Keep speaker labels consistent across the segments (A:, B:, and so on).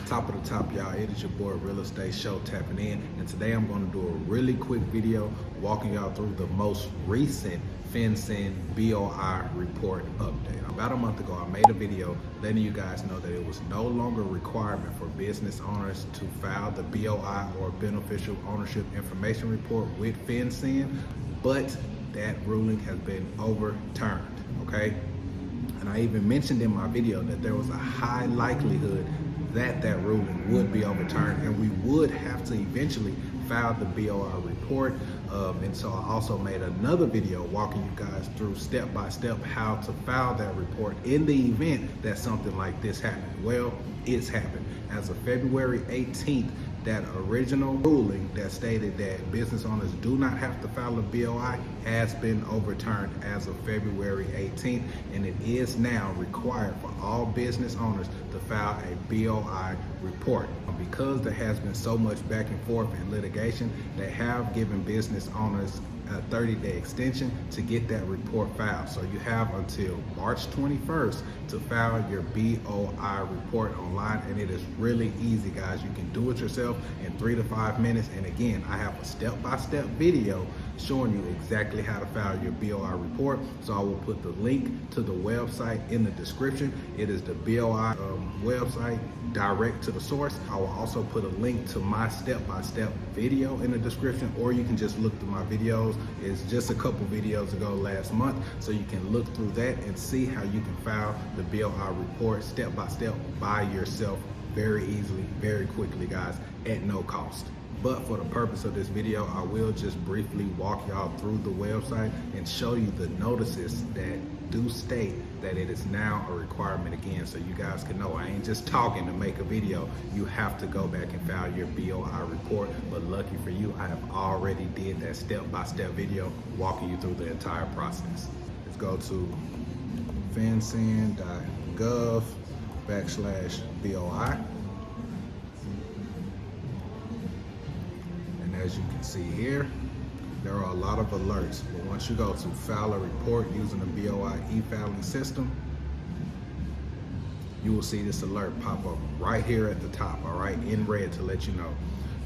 A: Top of the top, y'all, it is your boy Real Estate Show tapping in, and today I'm going to do a really quick video walking y'all through the most recent FINCEN BOI report update. About a month ago, I made a video letting you guys know that it was no longer a requirement for business owners to file the BOI or beneficial ownership information report with FINCEN, but that ruling has been overturned, okay? And I even mentioned in my video that there was a high likelihood that ruling would be overturned and we would have to eventually file the BOI report. And so I also made another video walking you guys through step by step how to file that report in the event that something like this happened. Well, it's happened. As of February 18th, that original ruling that stated that business owners do not have to file a BOI has been overturned as of February 18th, and it is now required for all business owners to file a BOI report. Because there has been so much back and forth in litigation, they have given business owners a 30-day extension to get that report filed. So you have until March 21st to file your BOI report online, and it is really easy, guys. You can do it yourself in 3 to 5 minutes. And again, I have a step-by-step video showing you exactly how to file your BOI report. So I will put the link to the website in the description. It is the BOI website direct to the source. I will also put a link to my step-by-step video in the description, or you can just look through my videos. It's just a couple videos ago last month, so you can look through that and see how you can file the BOI report step-by-step by yourself very easily, very quickly, guys, at no cost. But for the purpose of this video, I will just briefly walk y'all through the website and show you the notices that do state that it is now a requirement again, so you guys can know I ain't just talking to make a video. You have to go back and file your BOI report. But lucky for you, I have already did that step-by-step video walking you through the entire process. Let's go to fincen.gov/BOI. As you can see here, there are a lot of alerts, but once you go to file a report using the BOI e-filing system, you will see this alert pop up right here at the top, all right, in red, to let you know.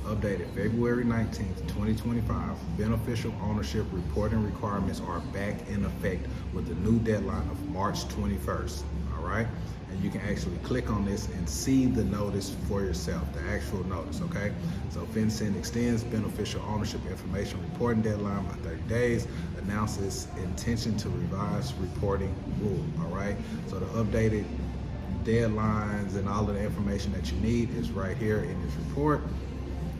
A: Updated February 19th, 2025, beneficial ownership reporting requirements are back in effect with the new deadline of March 21st, all right? And you can actually click on this and see the notice for yourself, the actual notice, okay? So FINCEN extends beneficial ownership information reporting deadline by 30 days, announces intention to revise reporting rule, all right? So the updated deadlines and all of the information that you need is right here in this report.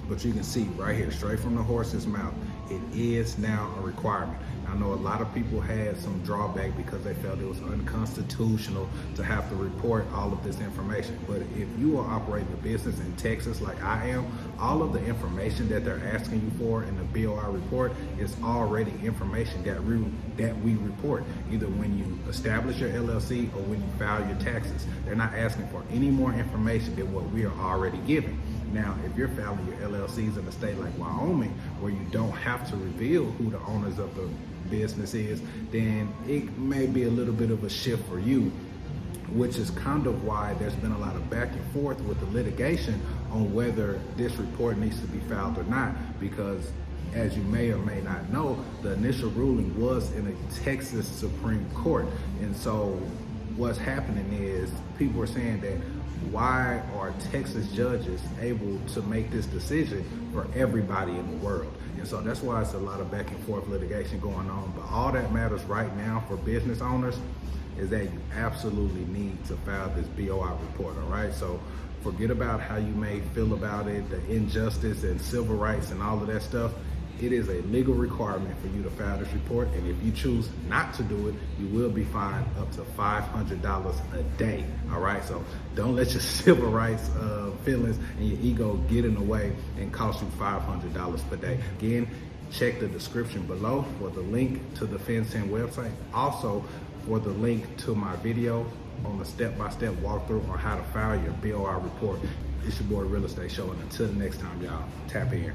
A: But you can see right here, straight from the horse's mouth, it is now a requirement. I know a lot of people had some drawback because they felt it was unconstitutional to have to report all of this information. But if you are operating a business in Texas like I am, all of the information that they're asking you for in the BOI report is already information that we report, either when you establish your LLC or when you file your taxes. They're not asking for any more information than what we are already giving. Now, if you're filing your LLCs in a state like Wyoming, where you don't have to reveal who the owners of the business is, then it may be a little bit of a shift for you, which is kind of why there's been a lot of back and forth with the litigation on whether this report needs to be filed or not, because as you may or may not know, the initial ruling was in a Texas Supreme Court. And so what's happening is people are saying that why are Texas judges able to make this decision for everybody in the world? And so that's why it's a lot of back and forth litigation going on. But all that matters right now for business owners is that you absolutely need to file this BOI report, all right? So forget about how you may feel about it, the injustice and civil rights and all of that stuff. It is a legal requirement for you to file this report, and if you choose not to do it, you will be fined up to $500 a day, all right? So don't let your civil rights feelings and your ego get in the way and cost you $500 per day. Again, check the description below for the link to the FINCEN website, also for the link to my video on the step-by-step walkthrough on how to file your BOI report. It's your boy Real Estate Show, and until the next time, y'all, tap in.